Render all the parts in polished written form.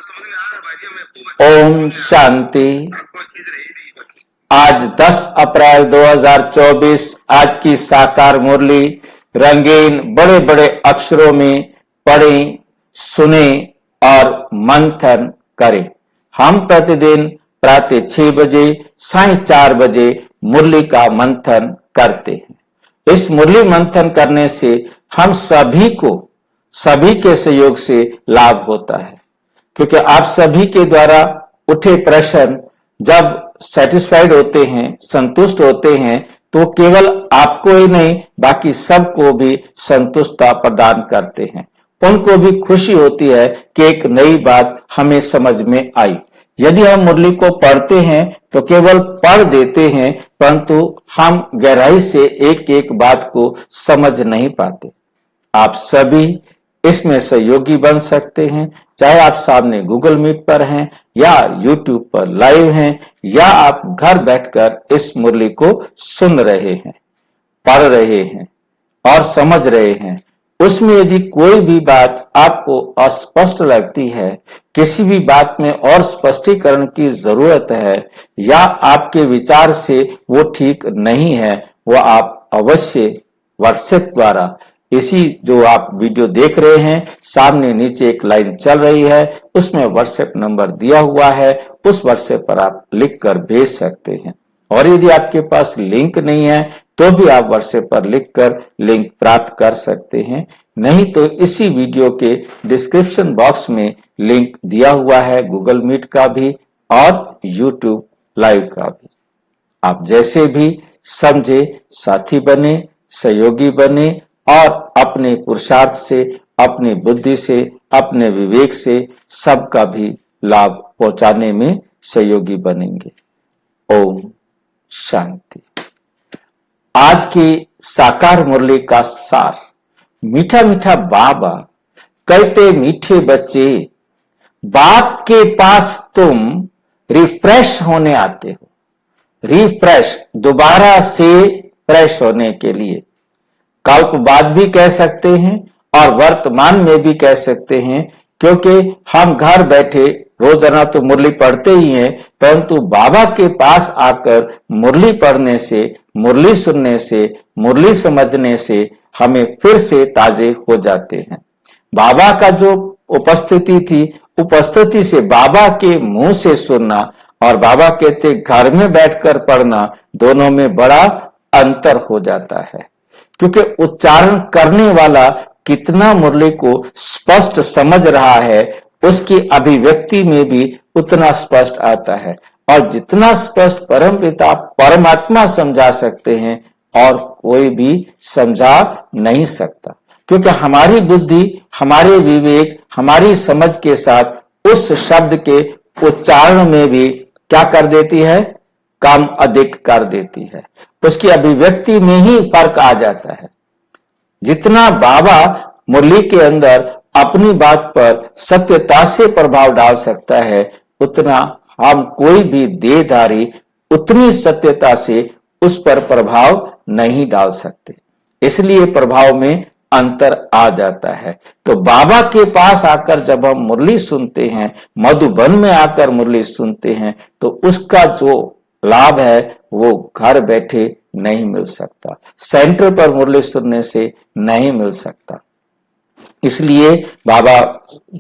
ओम शांति। आज 10 अप्रैल 2024 आज की साकार मुरली रंगीन बड़े बड़े अक्षरों में पढ़ें, सुने और मंथन करें। हम प्रतिदिन प्रातः 6 बजे, साढ़े 4 बजे मुरली का मंथन करते हैं। इस मुरली मंथन करने से हम सभी के सहयोग से लाभ होता है, क्योंकि आप सभी के द्वारा उठे प्रश्न जब सेटिस्फाइड होते हैं, संतुष्ट होते हैं, तो केवल आपको ही नहीं बाकी सबको भी संतुष्टता प्रदान करते हैं। उनको भी खुशी होती है कि एक नई बात हमें समझ में आई। यदि हम मुरली को पढ़ते हैं तो केवल पढ़ देते हैं, परंतु हम गहराई से एक एक बात को समझ नहीं पाते। आप सभी इसमें सहयोगी बन सकते हैं, चाहे आप सामने गूगल मीट पर हैं या यूट्यूब पर लाइव हैं, या आप घर बैठकर इस मुरली को सुन रहे हैं, पढ़ रहे हैं और समझ रहे हैं। उसमें यदि कोई भी बात आपको अस्पष्ट लगती है, किसी भी बात में और स्पष्टीकरण की जरूरत है, या आपके विचार से वो ठीक नहीं है, वो आप अवश्य व्हाट्सएप द्वारा, इसी जो आप वीडियो देख रहे हैं सामने नीचे एक लाइन चल रही है, उसमें व्हाट्सएप नंबर दिया हुआ है, उस व्हाट्सएप पर आप लिख कर भेज सकते हैं। और यदि आपके पास लिंक नहीं है तो भी आप व्हाट्सएप पर लिखकर लिंक प्राप्त कर सकते हैं। नहीं तो इसी वीडियो के डिस्क्रिप्शन बॉक्स में लिंक दिया हुआ है, गूगल मीट का भी और यूट्यूब लाइव का भी। आप जैसे भी समझे साथी बने, सहयोगी बने और अपने पुरुषार्थ से, अपनी बुद्धि से, अपने विवेक से सबका भी लाभ पहुंचाने में सहयोगी बनेंगे। ओम शांति। आज की साकार मुरली का सार। मीठा मीठा बाबा कहते, मीठे बच्चे बाप के पास तुम रिफ्रेश होने आते हो। रिफ्रेश, दोबारा से फ्रेश होने के लिए। कल्प बाद भी कह सकते हैं और वर्तमान में भी कह सकते हैं, क्योंकि हम घर बैठे रोजाना तो मुरली पढ़ते ही हैं, परंतु बाबा के पास आकर मुरली पढ़ने से, मुरली सुनने से, मुरली समझने से हमें फिर से ताजे हो जाते हैं। बाबा का जो उपस्थिति थी, उपस्थिति से बाबा के मुंह से सुनना और बाबा कहते घर में बैठकर पढ़ना, दोनों में बड़ा अंतर हो जाता है। क्योंकि उच्चारण करने वाला कितना मुरली को स्पष्ट समझ रहा है, उसकी अभिव्यक्ति में भी उतना स्पष्ट आता है। और जितना स्पष्ट परमपिता परमात्मा समझा सकते हैं और कोई भी समझा नहीं सकता, क्योंकि हमारी बुद्धि, हमारे विवेक, हमारी समझ के साथ उस शब्द के उच्चारण में भी क्या कर देती है, कम अधिक कर देती है। उसकी अभिव्यक्ति में ही फर्क आ जाता है। जितना बाबा मुरली के अंदर अपनी बात पर सत्यता से प्रभाव डाल सकता है, उतना हम कोई भी देहधारी उतनी सत्यता से उस पर प्रभाव नहीं डाल सकते। इसलिए प्रभाव में अंतर आ जाता है। तो बाबा के पास आकर जब हम मुरली सुनते हैं, मधुबन में आकर मुरली सुनते हैं, तो उसका जो लाभ है वो घर बैठे नहीं मिल सकता, सेंटर पर मुरली सुनने से नहीं मिल सकता। इसलिए बाबा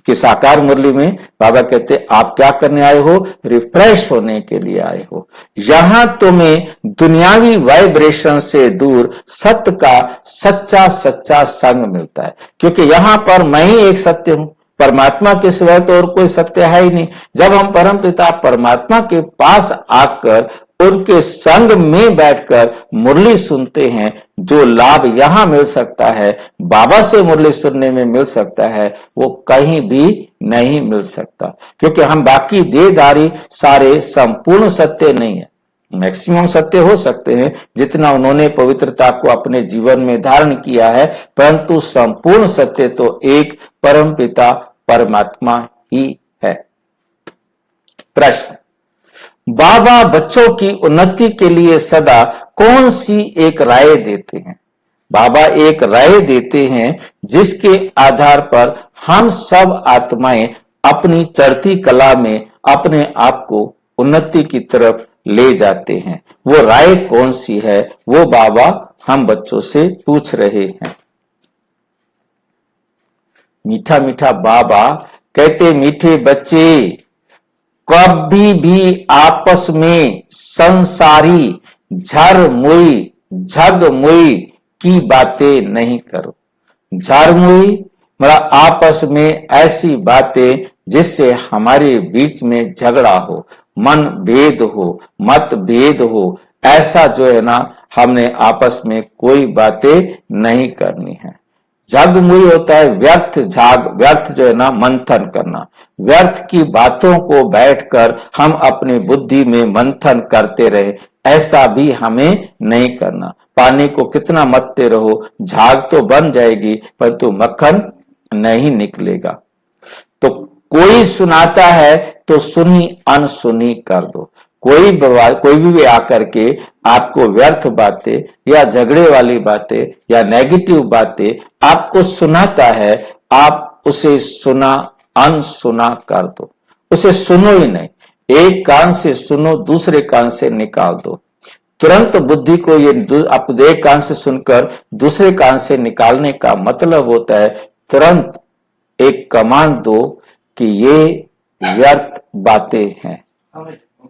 की साकार मुरली में बाबा कहते, आप क्या करने आए हो, रिफ्रेश होने के लिए आए हो। यहां तुम्हें दुनियावी वाइब्रेशन से दूर सत्य का सच्चा सच्चा संग मिलता है, क्योंकि यहां पर मैं ही एक सत्य हूं, परमात्मा के सिवाय तो और कोई सत्य है ही नहीं। जब हम परमपिता परमात्मा के पास आकर उनके संग में बैठकर मुरली सुनते हैं, जो लाभ यहां मिल सकता है, बाबा से मुरली सुनने में मिल सकता है, वो कहीं भी नहीं मिल सकता। क्योंकि हम बाकी देहधारी सारे संपूर्ण सत्य नहीं है। मैक्सिमम सत्य हो सकते हैं जितना उन्होंने पवित्रता को अपने जीवन में धारण किया है, परंतु संपूर्ण सत्य तो एक परमपिता परमात्मा ही है। प्रश्न, बाबा बच्चों की उन्नति के लिए सदा कौन सी एक राय देते हैं? बाबा एक राय देते हैं जिसके आधार पर हम सब आत्माएं अपनी चढ़ती कला में अपने आप को उन्नति की तरफ ले जाते हैं। वो राय कौन सी है, वो बाबा हम बच्चों से पूछ रहे हैं। मीठा मीठा बाबा कहते, मीठे बच्चे कभी भी आपस में संसारी झरमुई झगमुई की बातें नहीं करो। झरमुई मतलब आपस में ऐसी बातें जिससे हमारे बीच में झगड़ा हो, मन भेद हो, मत भेद हो, ऐसा जो है ना हमने आपस में कोई बातें नहीं करनी है। झगमुई होता है व्यर्थ, व्यर्थ जो है ना मंथन करना। व्यर्थ की बातों को बैठकर हम अपनी बुद्धि में मंथन करते रहे, ऐसा भी हमें नहीं करना। पानी को कितना मथते रहो, झाग तो बन जाएगी परंतु मक्खन नहीं निकलेगा। तो कोई सुनाता है तो सुनी अनसुनी कर दो। कोई भी आकर के आपको व्यर्थ बातें या झगड़े वाली बातें या नेगेटिव बातें आपको सुनाता है, आप उसे सुना अनसुना कर दो। उसे सुनो ही नहीं, एक कान से सुनो, दूसरे कान से निकाल दो। तुरंत बुद्धि को ये आप एक कान से सुनकर दूसरे कान से निकालने का मतलब होता है तुरंत एक कमांड दो कि ये व्यर्थ बातें हैं,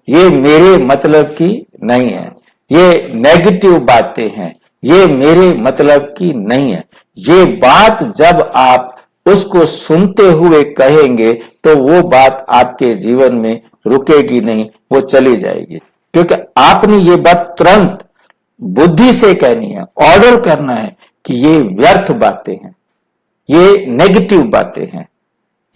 ये मेरे मतलब की नहीं है, ये नेगेटिव बातें हैं, ये मेरे मतलब की नहीं है। ये बात जब आप उसको सुनते हुए कहेंगे तो वो बात आपके जीवन में रुकेगी नहीं, वो चली जाएगी। क्योंकि आपने ये बात तुरंत बुद्धि से कहनी है, ऑर्डर करना है कि ये व्यर्थ बातें हैं, ये नेगेटिव बातें हैं,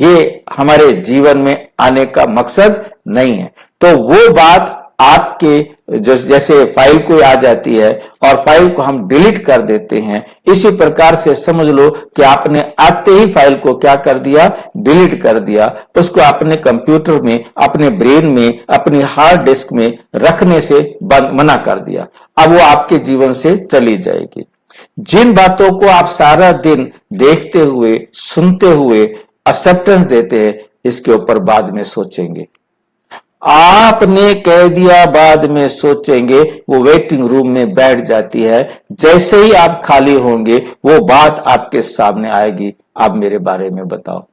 ये हमारे जीवन में आने का मकसद नहीं है। तो वो बात आपके जैसे फाइल कोई आ जाती है और फाइल को हम डिलीट कर देते हैं, इसी प्रकार से समझ लो कि आपने आते ही फाइल को क्या कर दिया, डिलीट कर दिया। उसको अपने कंप्यूटर में, अपने ब्रेन में, अपनी हार्ड डिस्क में रखने से मना कर दिया। अब वो आपके जीवन से चली जाएगी। जिन बातों को आप सारा दिन देखते हुए, सुनते हुए एक्सेप्टेंस देते हैं, इसके ऊपर बाद में सोचेंगे। आपने कह दिया बाद में सोचेंगे, वो वेटिंग रूम में बैठ जाती है। जैसे ही आप खाली होंगे वो बात आपके सामने आएगी, अब मेरे बारे में बताओ,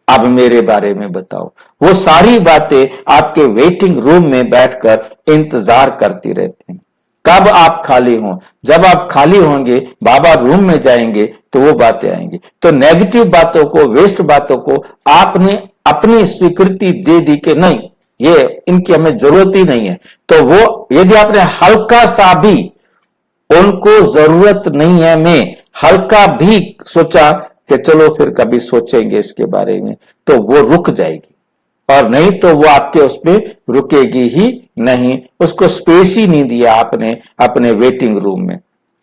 अब मेरे बारे में बताओ। वो सारी बातें आपके वेटिंग रूम में बैठकर इंतजार करती रहती हैं कब आप खाली हों। जब आप खाली होंगे, बाबा रूम में जाएंगे तो वो बातें आएंगी। तो नेगेटिव बातों को, वेस्ट बातों को आपने अपनी स्वीकृति दे दी कि नहीं, ये इनकी हमें जरूरत ही नहीं है। तो वो यदि आपने हल्का सा भी उनको जरूरत नहीं है में हल्का भी सोचा कि चलो फिर कभी सोचेंगे इसके बारे में, तो वो रुक जाएगी। और नहीं तो वो आपके उसमें रुकेगी ही नहीं। उसको स्पेस ही नहीं दिया आपने अपने वेटिंग रूम में।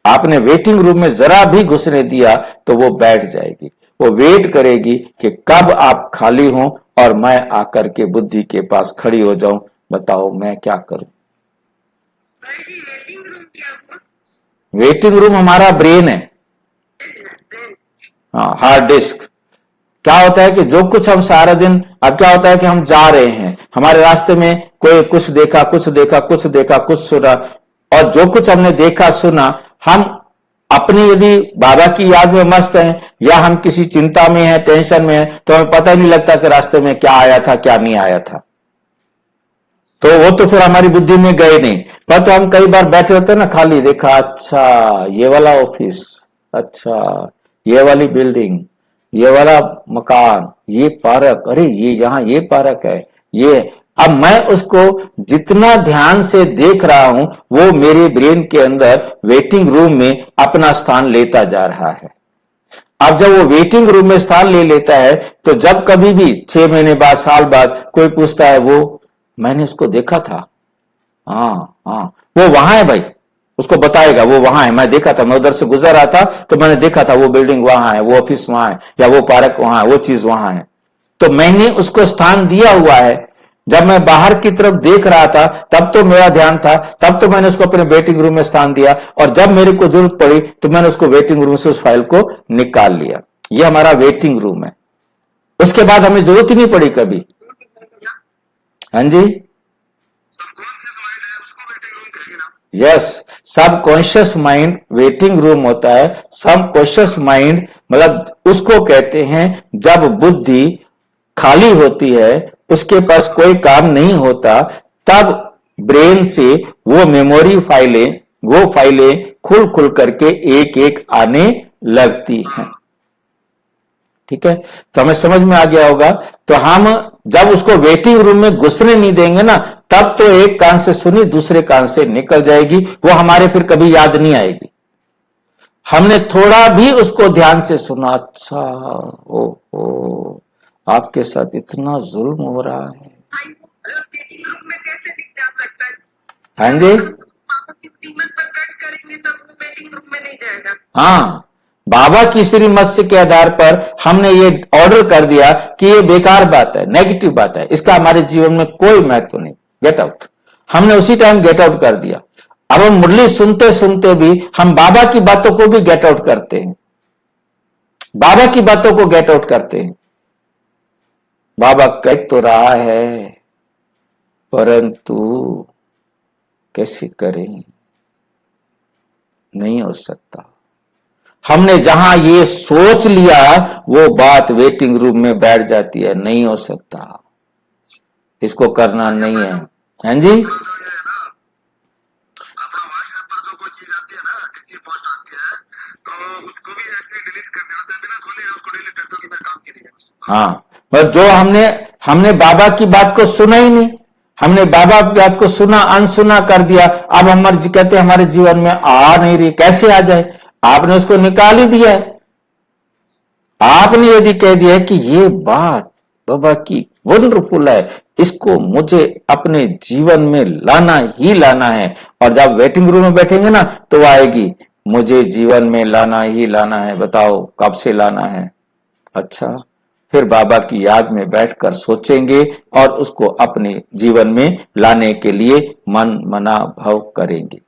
आपने वेटिंग रूम में जरा भी घुसने दिया तो वो बैठ जाएगी। वो वेट करेगी कि कब आप खाली हों और मैं आकर के बुद्धि के पास खड़ी हो जाऊं, बताओ मैं क्या करूं। वेटिंग रूम क्या हुआ? वेटिंग रूम हमारा ब्रेन है, हाँ, हार्ड डिस्क। क्या होता है कि जो कुछ हम सारा दिन, अब क्या होता है कि हम जा रहे हैं, हमारे रास्ते में कोई कुछ देखा, कुछ देखा, कुछ देखा, कुछ सुना, और जो कुछ हमने देखा सुना, हम अपनी यदि बाबा की याद में मस्त हैं या हम किसी चिंता में हैं, टेंशन में हैं, तो हमें पता ही नहीं लगता कि रास्ते में क्या आया था, क्या नहीं आया था। तो वो तो फिर हमारी बुद्धि में गए नहीं। पर तो हम कई बार बैठे होते हैं ना, खाली देखा, अच्छा ये वाला ऑफिस, अच्छा ये वाली बिल्डिंग, ये वाला मकान, ये पार्क, अरे ये यहाँ ये पार्क है, ये। अब मैं उसको जितना ध्यान से देख रहा हूं वो मेरे ब्रेन के अंदर वेटिंग रूम में अपना स्थान लेता जा रहा है। अब जब वो वेटिंग रूम में स्थान ले लेता है तो जब कभी भी 6 महीने बाद, साल बाद कोई पूछता है, वो मैंने उसको देखा था, हाँ हाँ वो वहां है भाई, उसको बताएगा वो वहां है, मैं देखा था, मैं उधर से गुजर रहा था तो मैंने देखा था, वो बिल्डिंग वहां है, वो ऑफिस वहां है, या वो पार्क वहां है, वो चीज वहां है। तो मैंने उसको स्थान दिया हुआ है। जब मैं बाहर की तरफ देख रहा था तब तो मेरा ध्यान था, तब तो मैंने उसको अपने वेटिंग रूम में स्थान दिया, और जब मेरे को जरूरत पड़ी तो मैंने उसको वेटिंग रूम से उस फाइल को निकाल लिया। ये हमारा वेटिंग रूम है। उसके बाद हमें जरूरत ही नहीं पड़ी कभी। हाँ जी, यस, सब कॉन्शियस माइंड वेटिंग रूम होता है। सब कॉन्शियस माइंड मतलब उसको कहते हैं जब बुद्धि खाली होती है, उसके पास कोई काम नहीं होता, तब ब्रेन से वो मेमोरी फाइलें, वो फाइलें खुल खुल करके एक एक आने लगती हैं। ठीक है, तो हमें समझ में आ गया होगा। तो हम जब उसको वेटिंग रूम में घुसने नहीं देंगे ना, तब तो एक कान से सुनी दूसरे कान से निकल जाएगी, वो हमारे फिर कभी याद नहीं आएगी। हमने थोड़ा भी उसको ध्यान से सुना, अच्छा ओ आपके साथ इतना जुल्म हो रहा है। हाँ जी, हाँ, बाबा की श्रीमत के आधार पर हमने ये ऑर्डर कर दिया कि ये बेकार बात है, नेगेटिव बात है, इसका हमारे जीवन में कोई महत्व नहीं, गेट आउट। हमने उसी टाइम गेट आउट कर दिया। अब हम मुरली सुनते सुनते भी हम बाबा की बातों को भी गेट आउट करते हैं, बाबा की बातों को गेट आउट करते हैं। बाबा कह तो रहा है, परंतु कैसे करें, नहीं हो सकता। हमने जहां ये सोच लिया वो बात वेटिंग रूम में बैठ जाती है, नहीं हो सकता, इसको करना नहीं है। हाँ जी, हाँ, पर जो हमने बाबा की बात को सुना ही नहीं, हमने बाबा की बात को सुना, अनसुना कर दिया। अब हमारे कहते हमारे जीवन में आ नहीं रही, कैसे आ जाए? आपने उसको निकाल ही दिया है। आपने यदि कह दिया कि ये बात बाबा की वंडरफुल है, इसको मुझे अपने जीवन में लाना ही लाना है, और जब वेटिंग रूम में बैठेंगे ना तो आएगी, मुझे जीवन में लाना ही लाना है, बताओ कब से लाना है? अच्छा, फिर बाबा की याद में बैठकर सोचेंगे और उसको अपने जीवन में लाने के लिए मन मना भाव करेंगे।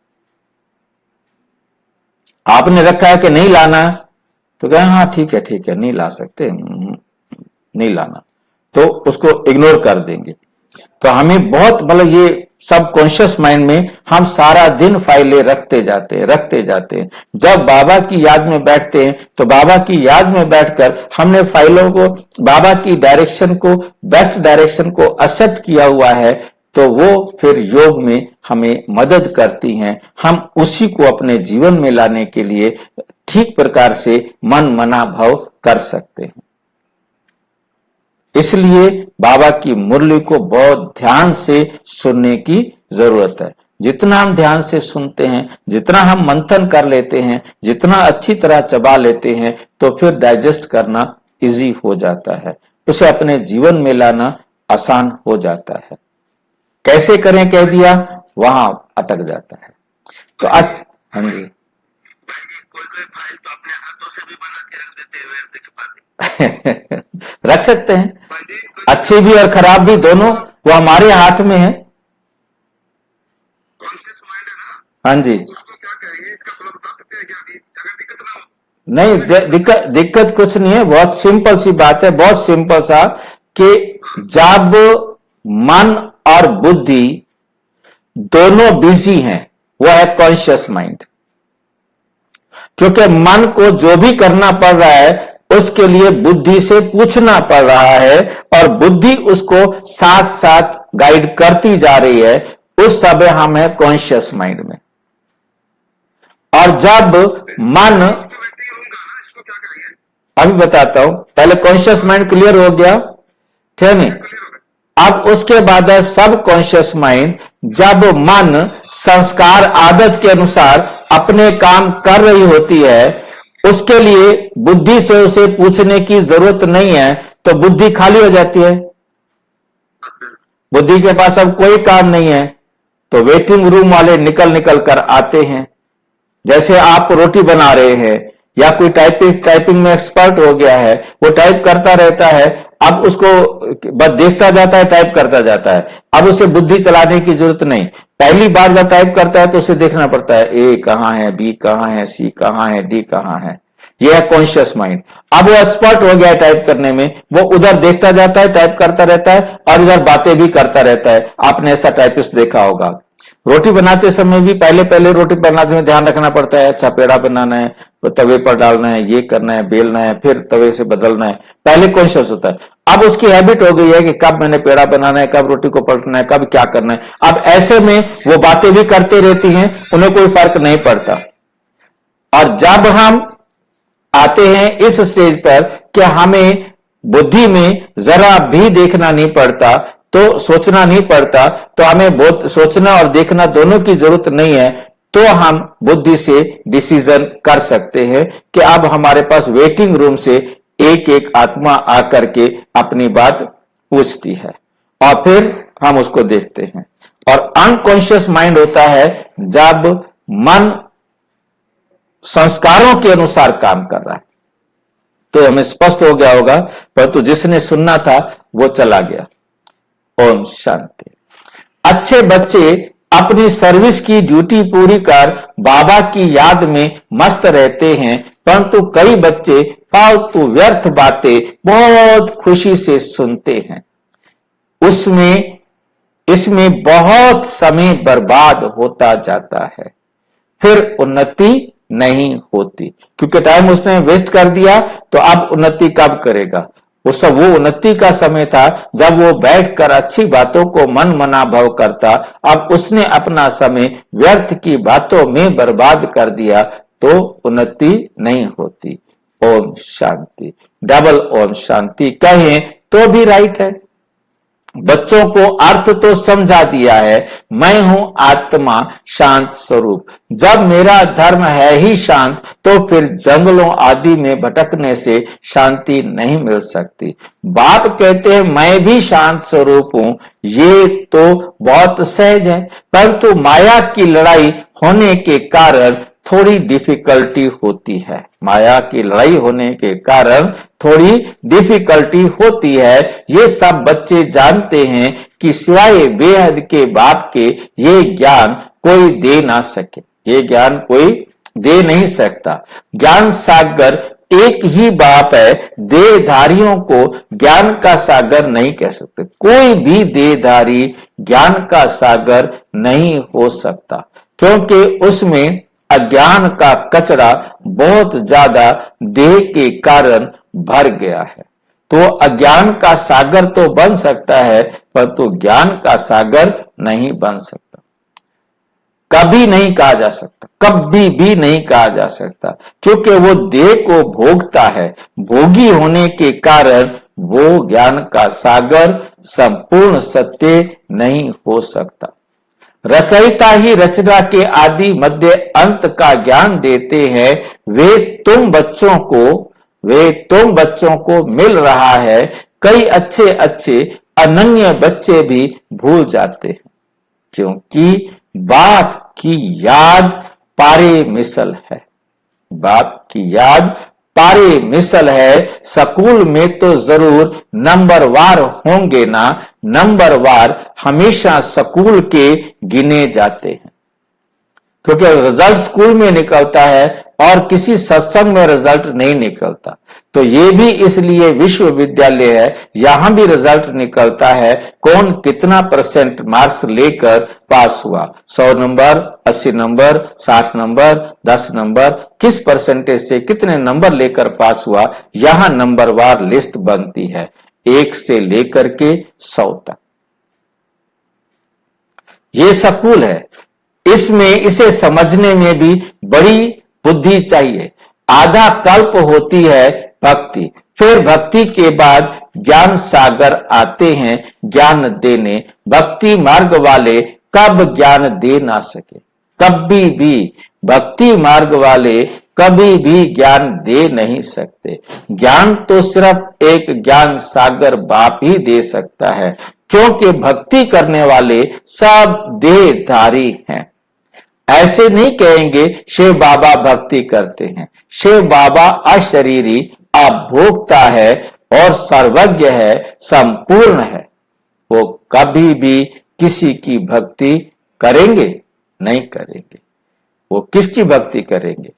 आपने रखा है कि नहीं लाना, तो कहें हाँ ठीक है नहीं ला सकते, नहीं लाना, तो उसको इग्नोर कर देंगे। तो हमें बहुत मतलब ये सब कॉन्शियस माइंड में हम सारा दिन फाइलें रखते जाते हैं। जब बाबा की याद में बैठते हैं तो बाबा की याद में बैठकर हमने फाइलों को, बाबा की डायरेक्शन को, बेस्ट डायरेक्शन को एक्सेप्ट किया हुआ है, तो वो फिर योग में हमें मदद करती हैं। हम उसी को अपने जीवन में लाने के लिए ठीक प्रकार से मन मना भाव कर सकते हैं। इसलिए बाबा की मुरली को बहुत ध्यान से सुनने की जरूरत है। जितना हम ध्यान से सुनते हैं, जितना हम मंथन कर लेते हैं, जितना अच्छी तरह चबा लेते हैं, तो फिर डाइजेस्ट करना इजी हो जाता है, उसे अपने जीवन में लाना आसान हो जाता है। कैसे करें कह दिया, वहां अटक जाता है। तो हाँ जी, कोई फाइल तो अपने हाथों से भी बना के रख देते हैं, रख सकते हैं, अच्छे भी और खराब भी दोनों, वो हमारे हाथ में है। हाँ जी, नहीं दिक्कत कुछ नहीं है, बहुत सिंपल सी बात है, बहुत सिंपल सा, कि जब मन और बुद्धि दोनों बिजी हैं, वो है कॉन्शियस माइंड। क्योंकि मन को जो भी करना पड़ रहा है उसके लिए बुद्धि से पूछना पड़ रहा है, और बुद्धि उसको साथ साथ गाइड करती जा रही है, उस समय हम है कॉन्शियस माइंड में। और जब मन, अभी बताता हूं, पहले कॉन्शियस माइंड क्लियर हो गया, ठीक है नहीं? अब उसके बाद है सब कॉन्शियस माइंड। जब मन संस्कार आदत के अनुसार अपने काम कर रही होती है, उसके लिए बुद्धि से उसे पूछने की जरूरत नहीं है, तो बुद्धि खाली हो जाती है, बुद्धि के पास अब कोई काम नहीं है, तो वेटिंग रूम वाले निकल निकल कर आते हैं। जैसे आप रोटी बना रहे हैं, या कोई टाइपिंग में एक्सपर्ट हो गया है, वो टाइप करता रहता है, अब उसको बस देखता जाता है, टाइप करता जाता है, अब उसे बुद्धि चलाने की जरूरत नहीं। पहली बार जब टाइप करता है तो उसे देखना पड़ता है, ए कहां है, बी कहां है, सी कहां है, डी कहां है। यह है कॉन्शियस माइंड। अब वो एक्सपर्ट हो गया है टाइप करने में, वो उधर देखता जाता है, टाइप करता रहता है और इधर बातें भी करता रहता है। आपने ऐसा टाइपिस्ट देखा होगा। रोटी बनाते समय भी पहले पहले रोटी बनाते समय ध्यान रखना पड़ता है, अच्छा पेड़ा बनाना है तो तवे पर डालना है, ये करना है, बेलना है, फिर तवे से बदलना है, पहले कॉन्शियस होता है। अब उसकी हैबिट हो गई है कि कब मैंने पेड़ा बनाना है, कब रोटी को पलटना है, कब क्या करना है। अब ऐसे में वो बातें भी करते रहती हैं, उन्हें कोई फर्क नहीं पड़ता। और जब हम आते हैं इस स्टेज पर कि हमें बुद्धि में जरा भी देखना नहीं पड़ता, तो सोचना नहीं पड़ता, तो हमें बहुत सोचना और देखना दोनों की जरूरत नहीं है, तो हम बुद्धि से डिसीजन कर सकते हैं कि अब हमारे पास वेटिंग रूम से एक एक आत्मा आकर के अपनी बात पूछती है और फिर हम उसको देखते हैं। और अनकॉन्शियस माइंड होता है जब मन संस्कारों के अनुसार काम कर रहा है। तो हमें स्पष्ट हो गया होगा, परंतु जिसने सुनना था वो चला गया। ओम शांति। अच्छे बच्चे अपनी सर्विस की ड्यूटी पूरी कर बाबा की याद में मस्त रहते हैं, परंतु कई बच्चे फालतू व्यर्थ बातें बहुत खुशी से सुनते हैं। इसमें बहुत समय बर्बाद होता जाता है, फिर उन्नति नहीं होती, क्योंकि टाइम उसने वेस्ट कर दिया। तो अब उन्नति कब करेगा? वो उन्नति का समय था जब वो बैठकर अच्छी बातों को मन मना भाव करता। अब उसने अपना समय व्यर्थ की बातों में बर्बाद कर दिया, तो उन्नति नहीं होती। ओम शांति। डबल ओम शांति कहें तो भी राइट है। बच्चों को अर्थ तो समझा दिया है, मैं हूं आत्मा शांत स्वरूप। जब मेरा धर्म है ही शांत, तो फिर जंगलों आदि में भटकने से शांति नहीं मिल सकती। बाप कहते हैं मैं भी शांत स्वरूप हूं, ये तो बहुत सहज है, परंतु माया की लड़ाई होने के कारण थोड़ी डिफिकल्टी होती है। माया की लड़ाई होने के कारण थोड़ी डिफिकल्टी होती है। ये सब बच्चे जानते हैं कि सिवाय बेहद के बाप के ये ज्ञान कोई दे ना सके, ये ज्ञान कोई दे नहीं सकता। ज्ञान सागर एक ही बाप है, देहधारियों को ज्ञान का सागर नहीं कह सकते। कोई भी देहधारी ज्ञान का सागर नहीं हो सकता, क्योंकि उसमें अज्ञान का कचरा बहुत ज्यादा देह के कारण भर गया है। तो अज्ञान का सागर तो बन सकता है, परंतु ज्ञान का सागर नहीं बन सकता। कभी नहीं कहा जा सकता, कभी भी नहीं कहा जा सकता, क्योंकि वो देह को भोगता है। भोगी होने के कारण वो ज्ञान का सागर संपूर्ण सत्य नहीं हो सकता। रचयिता ही रचना के आदि मध्य अंत का ज्ञान देते हैं। वे तुम बच्चों को मिल रहा है। कई अच्छे अच्छे अनन्य बच्चे भी भूल जाते हैं, क्योंकि बाप की याद पारे मिसल है। बाप की याद पारे मिसल है। स्कूल में तो जरूर नंबरवार होंगे ना, नंबरवार हमेशा स्कूल के गिने जाते हैं, क्योंकि रिजल्ट स्कूल में निकलता है और किसी सत्संग में रिजल्ट नहीं निकलता। तो ये भी इसलिए विश्वविद्यालय है, यहां भी रिजल्ट निकलता है कौन कितना परसेंट मार्क्स लेकर पास हुआ। 100 नंबर, 80 नंबर, 60 नंबर, 10 नंबर, किस परसेंटेज से कितने नंबर लेकर पास हुआ, यहां नंबरवार लिस्ट बनती है 1 से लेकर के 100 तक। ये स्कूल है। इसे समझने में भी बड़ी बुद्धि चाहिए। आधा कल्प होती है भक्ति, फिर भक्ति के बाद ज्ञान सागर आते हैं ज्ञान देने। भक्ति मार्ग वाले कब ज्ञान दे ना सके, कभी भी भक्ति मार्ग वाले कभी भी ज्ञान दे नहीं सकते। ज्ञान तो सिर्फ एक ज्ञान सागर बाप ही दे सकता है, क्योंकि भक्ति करने वाले सब देहधारी हैं। ऐसे नहीं कहेंगे शिव बाबा भक्ति करते हैं। शिव बाबा अशरीरी अभोक्ता है और सर्वज्ञ है, संपूर्ण है। वो कभी भी किसी की भक्ति करेंगे नहीं करेंगे। वो किसकी भक्ति करेंगे?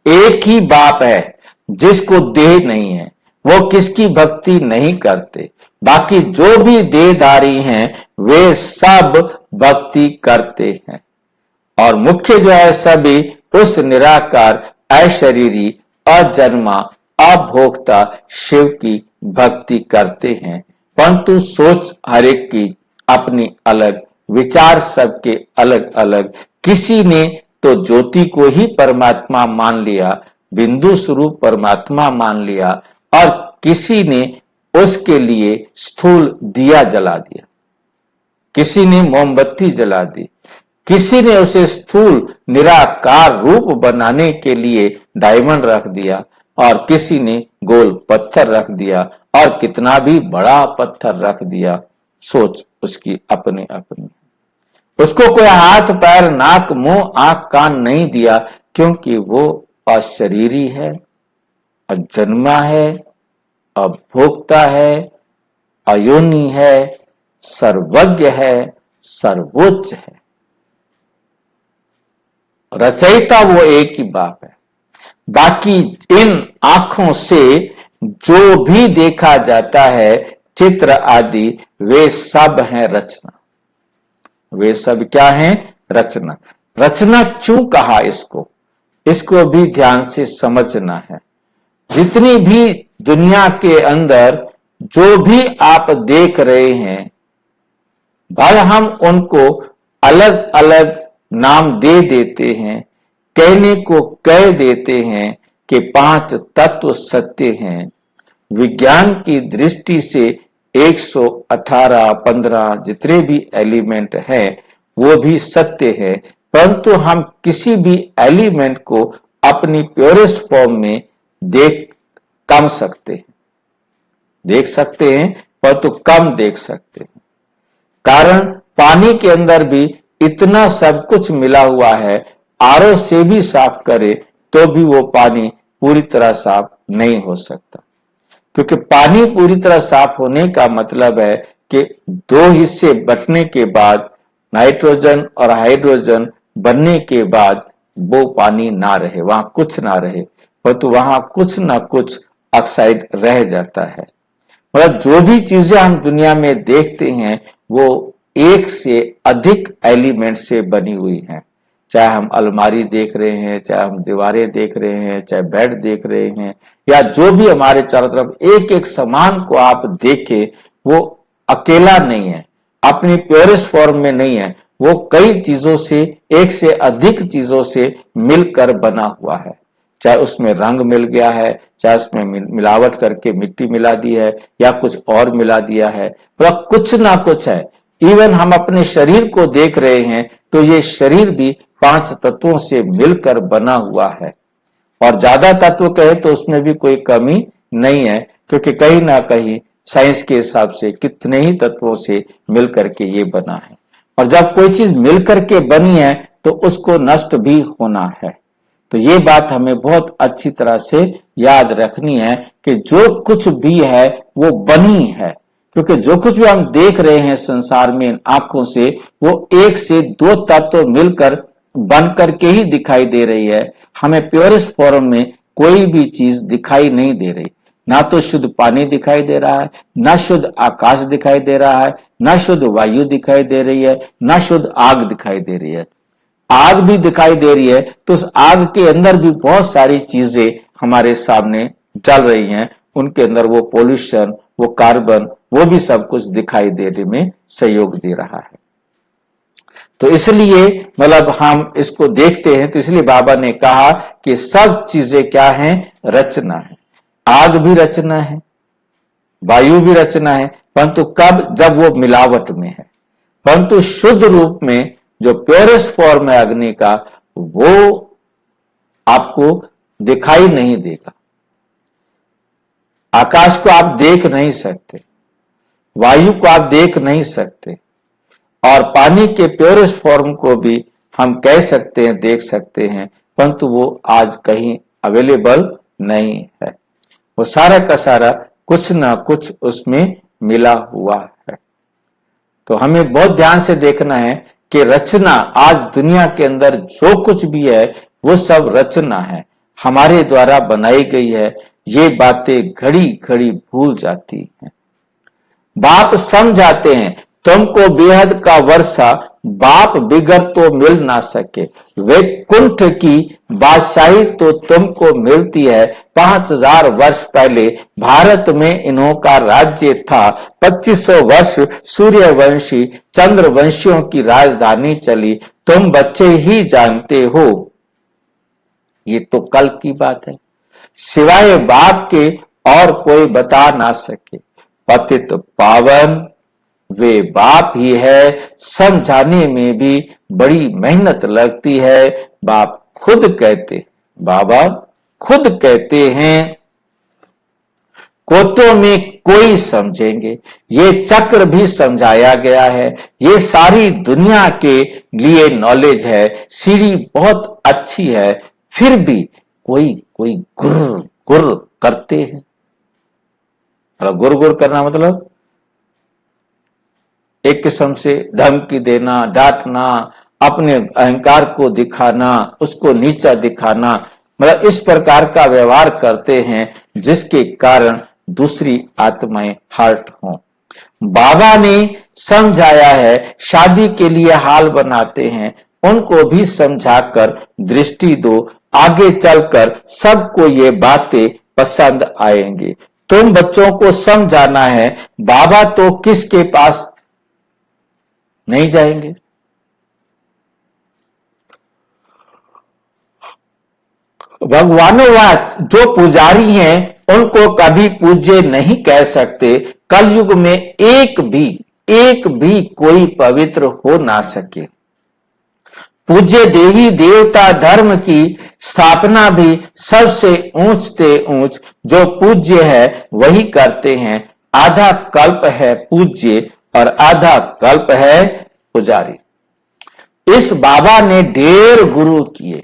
एक ही बाप है जिसको देह नहीं है, वो किसकी भक्ति नहीं करते। बाकी जो भी देहधारी हैं वे सब भक्ति करते हैं। और मुख्य जो है सभी उस निराकार अशरीरी अजन्मा अभोक्ता शिव की भक्ति करते हैं। परंतु सोच हर एक की अपनी अलग, विचार सबके अलग अलग। किसी ने तो ज्योति को ही परमात्मा मान लिया, बिंदु स्वरूप परमात्मा मान लिया, और किसी ने उसके लिए स्थूल दिया जला दिया, किसी ने मोमबत्ती जला दी, किसी ने उसे स्थूल निराकार रूप बनाने के लिए डायमंड रख दिया, और किसी ने गोल पत्थर रख दिया, और कितना भी बड़ा पत्थर रख दिया। सोच उसकी अपनी अपनी। उसको कोई हाथ पैर नाक मुंह आंख कान नहीं दिया, क्योंकि वो अशरीरी है, अजन्मा है, अभोक्ता है, अयोनि है, सर्वज्ञ है, सर्वोच्च है। रचयिता वो एक ही बाप है। बाकी इन आंखों से जो भी देखा जाता है, चित्र आदि, वे सब हैं रचना। वे सब क्या हैं? रचना। रचना क्यों कहा इसको? इसको भी ध्यान से समझना है। जितनी भी दुनिया के अंदर जो भी आप देख रहे हैं, भले हम उनको अलग अलग नाम दे देते हैं, कहने को कह देते हैं कि 5 तत्व सत्य हैं। विज्ञान की दृष्टि से 118, 15 जितने भी एलिमेंट हैं वो भी सत्य है, परंतु हम किसी भी एलिमेंट को अपनी प्योरेस्ट फॉर्म में देख कम सकते हैं, देख सकते हैं परंतु कम देख सकते हैं। कारण पानी के अंदर भी इतना सब कुछ मिला हुआ है, आरओ से भी साफ करे तो भी वो पानी पूरी तरह साफ नहीं हो सकता, क्योंकि पानी पूरी तरह साफ होने का मतलब है कि 2 हिस्से बंटने के बाद, नाइट्रोजन और हाइड्रोजन बनने के बाद वो पानी ना रहे, वहां कुछ ना रहे, परंतु वहां कुछ ना कुछ ऑक्साइड रह जाता है। मतलब जो भी चीजें हम दुनिया में देखते हैं वो एक से अधिक एलिमेंट से बनी हुई हैं। चाहे हम अलमारी देख रहे हैं, चाहे हम दीवारें देख रहे हैं, चाहे बेड देख रहे हैं, या जो भी हमारे चारों तरफ एक एक सामान को आप देखें, वो अकेला नहीं है, अपनी प्योरेस्ट फॉर्म में नहीं है, वो कई चीजों से, एक से अधिक चीजों से मिलकर बना हुआ है। चाहे उसमें रंग मिल गया है, चाहे उसमें मिलावट करके मिट्टी मिला दी है, या कुछ और मिला दिया है, पर कुछ ना कुछ है। इवन हम अपने शरीर को देख रहे हैं तो ये शरीर भी 5 तत्वों से मिलकर बना हुआ है, और ज्यादा तत्व कहे तो उसमें भी कोई कमी नहीं है, क्योंकि कहीं ना कहीं साइंस के हिसाब से कितने ही तत्वों से मिलकर के ये बना है। और जब कोई चीज मिलकर के बनी है तो उसको नष्ट भी होना है। तो ये बात हमें बहुत अच्छी तरह से याद रखनी है कि जो कुछ भी है वो बनी है, क्योंकि जो कुछ भी हम देख रहे हैं संसार में आंखों से, वो 1 से 2 तत्व मिलकर बन करके ही दिखाई दे रही है। हमें प्योरेस्ट फॉर्म में कोई भी चीज दिखाई नहीं दे रही। ना तो शुद्ध पानी दिखाई दे रहा है, ना शुद्ध आकाश दिखाई दे रहा है, ना शुद्ध वायु दिखाई दे रही है, ना शुद्ध आग दिखाई दे रही है। आग भी दिखाई दे रही है तो उस आग के अंदर भी बहुत सारी चीजें हमारे सामने चल रही हैं, उनके अंदर वो पोल्यूशन, वो कार्बन, वो भी सब कुछ दिखाई देने में सहयोग दे रहा है। तो इसलिए मतलब हम इसको देखते हैं, तो इसलिए बाबा ने कहा कि सब चीजें क्या हैं? रचना है। आग भी रचना है, वायु भी रचना है, परंतु कब? जब वो मिलावट में है। परंतु शुद्ध रूप में जो प्योरेस्ट फॉर्म है अग्नि का, वो आपको दिखाई नहीं देगा। आकाश को आप देख नहीं सकते, वायु को आप देख नहीं सकते, और पानी के प्योरेस्ट फॉर्म को भी हम कह सकते हैं, देख सकते हैं, परंतु वो आज कहीं अवेलेबल नहीं है। वो सारा का सारा कुछ ना कुछ उसमें मिला हुआ है। तो हमें बहुत ध्यान से देखना है कि रचना, आज दुनिया के अंदर जो कुछ भी है वो सब रचना है। हमारे द्वारा बनाई गई है, ये बातें घड़ी घड़ी भूल जाती हैं। बाप समझाते हैं, तुमको बेहद का वर्षा बाप बिगर तो मिल ना सके, वैकुंठ की बादशाही तो तुमको मिलती है। 5000 वर्ष पहले भारत में इन्हों का राज्य था। 2500 वर्ष सूर्यवंशी चंद्रवंशियों की राजधानी चली, तुम बच्चे ही जानते हो। ये तो कल की बात है, सिवाय बाप के और कोई बता ना सके। पतित पावन वे बाप ही है, समझाने में भी बड़ी मेहनत लगती है। बाप खुद कहते, बाबा खुद कहते हैं, कोटों में कोई समझेंगे, ये चक्र भी समझाया गया है, ये सारी दुनिया के लिए नॉलेज है, सीढ़ी बहुत अच्छी है, फिर भी कोई कोई गुर गुर करते हैं। गुर गुर करना मतलब एक किस्म से धमकी देना, डांटना, अपने अहंकार को दिखाना, उसको नीचा दिखाना, मतलब इस प्रकार का व्यवहार करते हैं जिसके कारण दूसरी आत्माएं हर्ट हों। बाबा ने समझाया है, शादी के लिए हाल बनाते हैं, उनको भी समझाकर दृष्टि दो, आगे चलकर सबको ये बातें पसंद आएंगी। तुम बच्चों को समझाना है, बाबा तो किसके पास नहीं जाएंगे। भगवानोवाच, जो पुजारी हैं उनको कभी पूज्य नहीं कह सकते। कलयुग में एक भी कोई पवित्र हो ना सके। पूज्य देवी देवता धर्म की स्थापना भी सबसे ऊंच से ऊंच जो पूज्य है वही करते हैं। आधा कल्प है पूज्य और आधा कल्प है पुजारी। इस बाबा ने ढेर गुरु किए,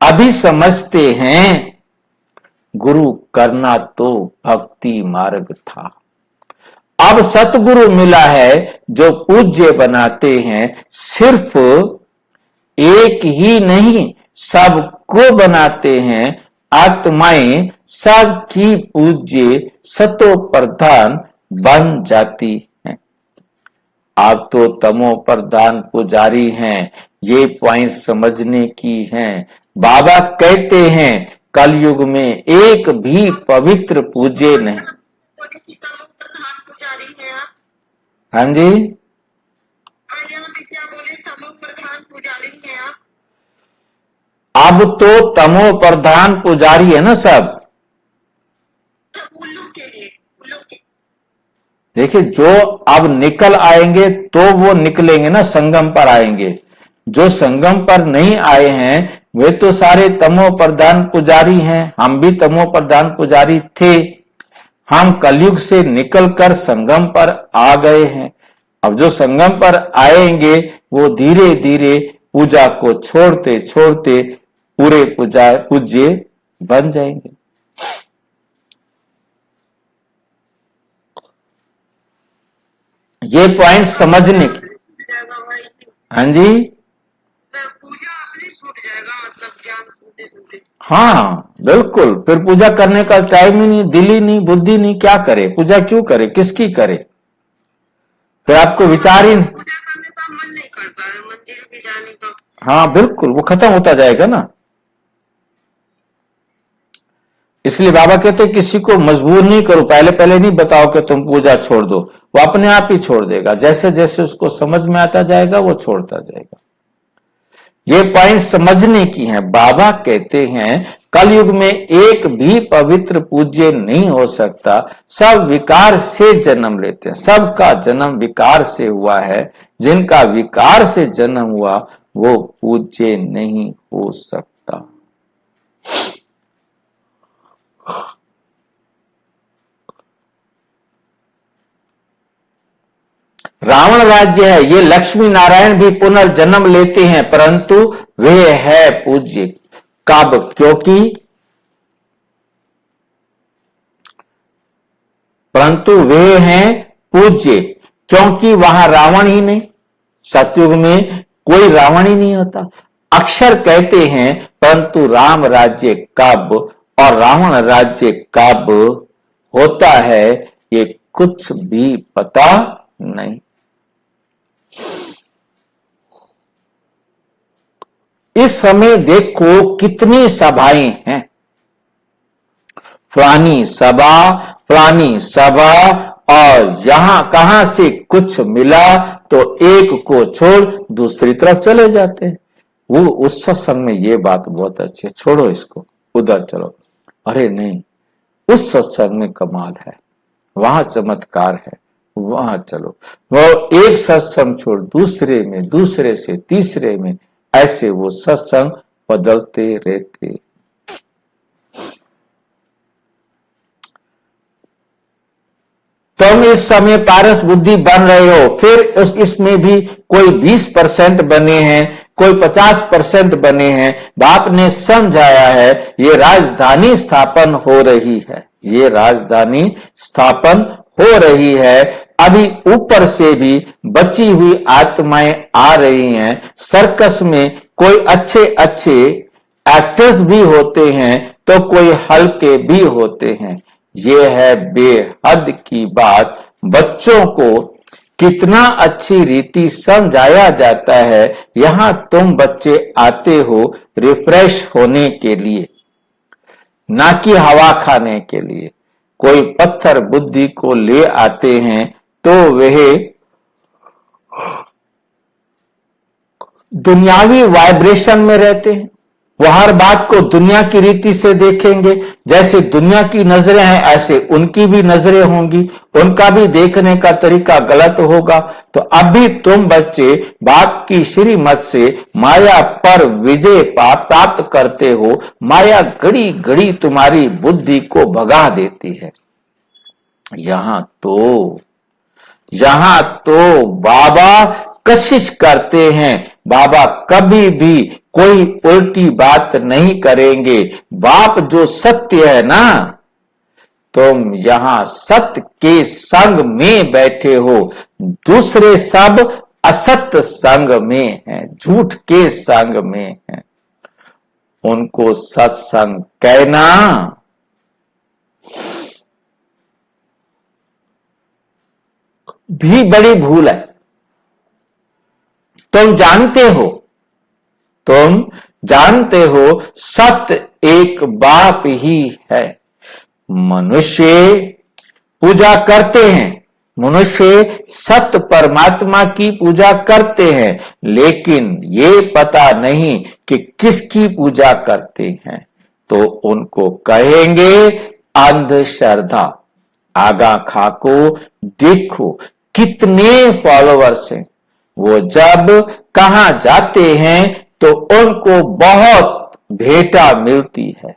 अभी समझते हैं गुरु करना तो भक्ति मार्ग था। अब सतगुरु मिला है जो पूज्य बनाते हैं, सिर्फ एक ही नहीं सबको बनाते हैं। आत्माएं सबकी पूज्य सतो प्रधान बन जाती हैं। आप तो तमो प्रधान पुजारी हैं, ये पॉइंट समझने की हैं। बाबा कहते हैं कलयुग में एक भी पवित्र पूज्य नहीं। हाँ जी, अब तो तमो प्रधान पुजारी है ना सब। देखिए, जो अब निकल आएंगे तो वो निकलेंगे ना, संगम पर आएंगे। जो संगम पर नहीं आए हैं वे तो सारे तमो प्रधान पुजारी हैं। हम भी तमो प्रधान पुजारी थे, हम कलयुग से निकलकर संगम पर आ गए हैं। अब जो संगम पर आएंगे वो धीरे धीरे पूजा को छोड़ते छोड़ते पूरे पूज्य बन जाएंगे। ये पॉइंट समझने की। हाँ जी, पूजा अपने छूट जाएगा, मतलब ज्ञान सुनते सुनते। हाँ बिल्कुल, फिर पूजा करने का टाइम ही नहीं, दिल ही नहीं, बुद्धि नहीं, क्या करे पूजा, क्यों करे, किसकी करे, फिर आपको विचार ही पूजा करने का मन नहीं करता है, मंदिर भी जाने का। हाँ बिल्कुल, वो खत्म होता जाएगा ना। इसलिए बाबा कहते किसी को मजबूर नहीं करो, पहले पहले नहीं बताओ कि तुम पूजा छोड़ दो, वो अपने आप ही छोड़ देगा। जैसे जैसे उसको समझ में आता जाएगा वो छोड़ता जाएगा। ये पॉइंट समझने की है। बाबा कहते हैं कलयुग में एक भी पवित्र पूज्य नहीं हो सकता। सब विकार से जन्म लेते हैं, सबका जन्म विकार से हुआ है। जिनका विकार से जन्म हुआ वो पूज्य नहीं हो सकता। रावण राज्य है, ये लक्ष्मी नारायण भी पुनर्जन्म लेते हैं, परंतु वे है पूज्य कब, क्योंकि परंतु वे हैं पूज्य क्योंकि वहां रावण ही नहीं। सतयुग में कोई रावण ही नहीं होता। अक्षर कहते हैं परंतु राम राज्य कब और रावण राज्य कब होता है ये कुछ भी पता नहीं। इस समय देखो कितनी सभाएं हैं, फलानी सभा, और यहां कहां से कुछ मिला तो एक को छोड़ दूसरी तरफ चले जाते हैं। वो उस सत्संग में ये बात बहुत अच्छी है, छोड़ो इसको, उधर चलो। अरे नहीं, उस सत्संग में कमाल है, वहां चमत्कार है, वहां चलो। वो एक सत्संग छोड़ दूसरे में, दूसरे से तीसरे में, ऐसे वो सत्संग बदलते रहते। तुम इस समय पारस बुद्धि बन रहे हो, फिर इसमें भी कोई 20% बने हैं, कोई 50% बने हैं। बाप ने समझाया है ये राजधानी स्थापन हो रही है, ये राजधानी स्थापन हो रही है। अभी ऊपर से भी बची हुई आत्माएं आ रही हैं। सर्कस में कोई अच्छे अच्छे एक्टर्स भी होते हैं तो कोई हल्के भी होते हैं। ये है बेहद की बात। बच्चों को कितना अच्छी रीति समझाया जाता है। यहां तुम बच्चे आते हो रिफ्रेश होने के लिए, ना कि हवा खाने के लिए। कोई पत्थर बुद्धि को ले आते हैं तो वह दुनियावी वाइब्रेशन में रहते हैं। वो हर बात को दुनिया की रीति से देखेंगे। जैसे दुनिया की नजरें हैं ऐसे उनकी भी नजरें होंगी, उनका भी देखने का तरीका गलत होगा। तो अभी तुम बच्चे बाप की श्रीमत से माया पर विजय प्राप्त करते हो। माया घड़ी घड़ी तुम्हारी बुद्धि को भगा देती है। यहां तो बाबा कशिश करते हैं, बाबा कभी भी कोई उल्टी बात नहीं करेंगे। बाप जो सत्य है ना, तुम यहां सत्य के संग में बैठे हो, दूसरे सब असत्य संग में हैं, झूठ के संग में हैं। उनको सत्संग कहना भी बड़ी भूल है। तुम जानते हो सत्य एक बाप ही है। मनुष्य पूजा करते हैं, मनुष्य सत्य परमात्मा की पूजा करते हैं, लेकिन ये पता नहीं कि किसकी पूजा करते हैं। तो उनको कहेंगे अंधश्रद्धा। आगा खाको, देखो कितने फॉलोअर्स हैं। वो जब कहां जाते हैं तो उनको बहुत भेंटा मिलती है।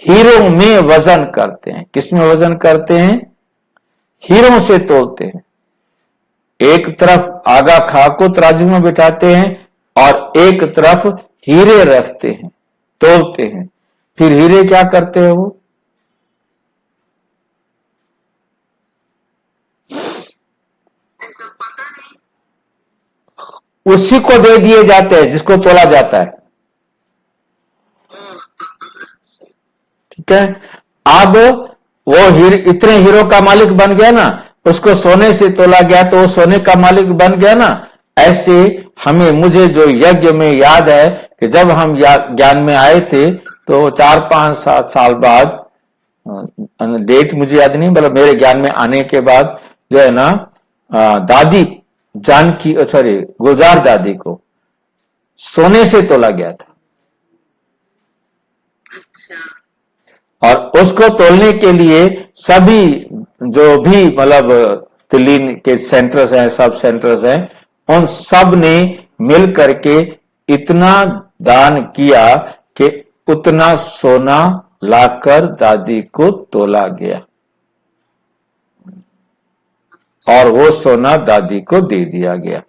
हीरो में वजन करते हैं। किसमें वजन करते हैं? हीरो से तोलते हैं। एक तरफ आगा खाको तराजू में बिठाते हैं और एक तरफ हीरे रखते हैं, तोलते हैं। फिर हीरे क्या करते हैं? वो उसी को दे दिए जाते हैं जिसको तोला जाता है। ठीक है। अब वो इतने हीरो का मालिक बन गया ना, उसको सोने से तोला गया तो वो सोने का मालिक बन गया ना। ऐसे मुझे जो यज्ञ में याद है कि जब हम ज्ञान में आए थे तो 4-5-7 साल बाद, डेट मुझे याद नहीं, मतलब मेरे ज्ञान में आने के बाद जो है ना, दादी जानकी, सॉरी, गुलजार दादी को सोने से तोला गया था। अच्छा। और उसको तोलने के लिए सभी जो भी मतलब दिल्ली के सेंटर्स हैं, सब सेंटर्स हैं, उन सब ने मिल करके इतना दान किया कि उतना सोना लाकर दादी को तोला गया और वो सोना दादी को दे दिया गया।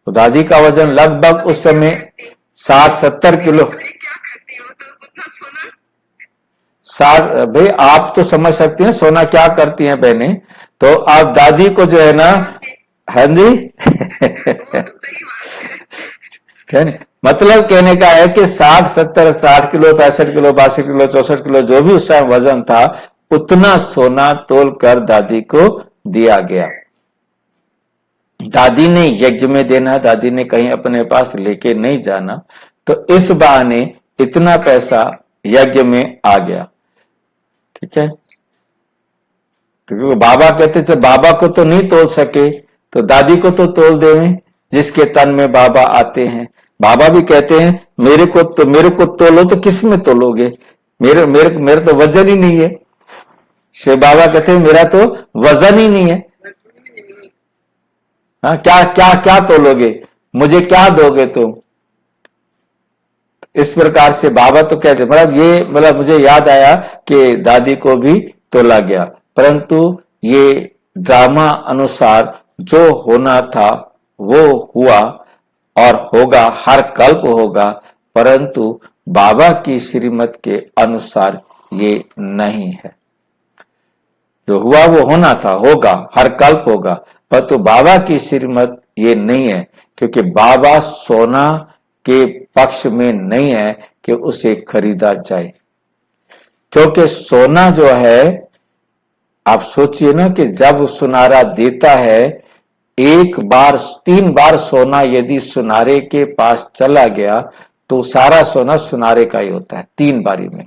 तो दादी का वजन लगभग उस समय 60-70 किलो। भाई आप तो समझ सकते हैं सोना क्या करती हैं बहनें। तो आप दादी को जो है ना, हाँ जी मतलब कहने का है कि 60, 70, 60 किलो, 65 किलो, 62 किलो, 64 किलो जो भी उस टाइम वजन था, उतना सोना तोल कर दादी को दिया गया। दादी ने यज्ञ में देना, दादी ने कहीं अपने पास लेके नहीं जाना, तो इस बहाने इतना पैसा यज्ञ में आ गया। ठीक है, क्योंकि बाबा कहते थे बाबा को तो नहीं तोल सके तो दादी को तो तोल देवें, जिसके तन में बाबा आते हैं। बाबा भी कहते हैं मेरे को तोलो, तो किस में तोलोगे, मेरे मेरे मेरे तो वजन ही नहीं है। शिव बाबा कहते हैं मेरा तो वजन ही नहीं है। हाँ, क्या क्या क्या तोलोगे, मुझे क्या दोगे तुम। इस प्रकार से बाबा तो कहते, मतलब मुझे याद आया कि दादी को भी तोला गया, परंतु ये ड्रामा अनुसार जो होना था वो हुआ और होगा, हर कल्प होगा, परंतु बाबा की श्रीमत के अनुसार ये नहीं है। जो हुआ वो होना था, होगा, हर कल्प होगा, परंतु बाबा की श्रीमत ये नहीं है, क्योंकि बाबा सोना के पक्ष में नहीं है कि उसे खरीदा जाए। क्योंकि सोना जो है, आप सोचिए ना कि जब सुनारा देता है, एक बार 3 बार सोना यदि सुनारे के पास चला गया तो सारा सोना सुनारे का ही होता है 3 बारी में।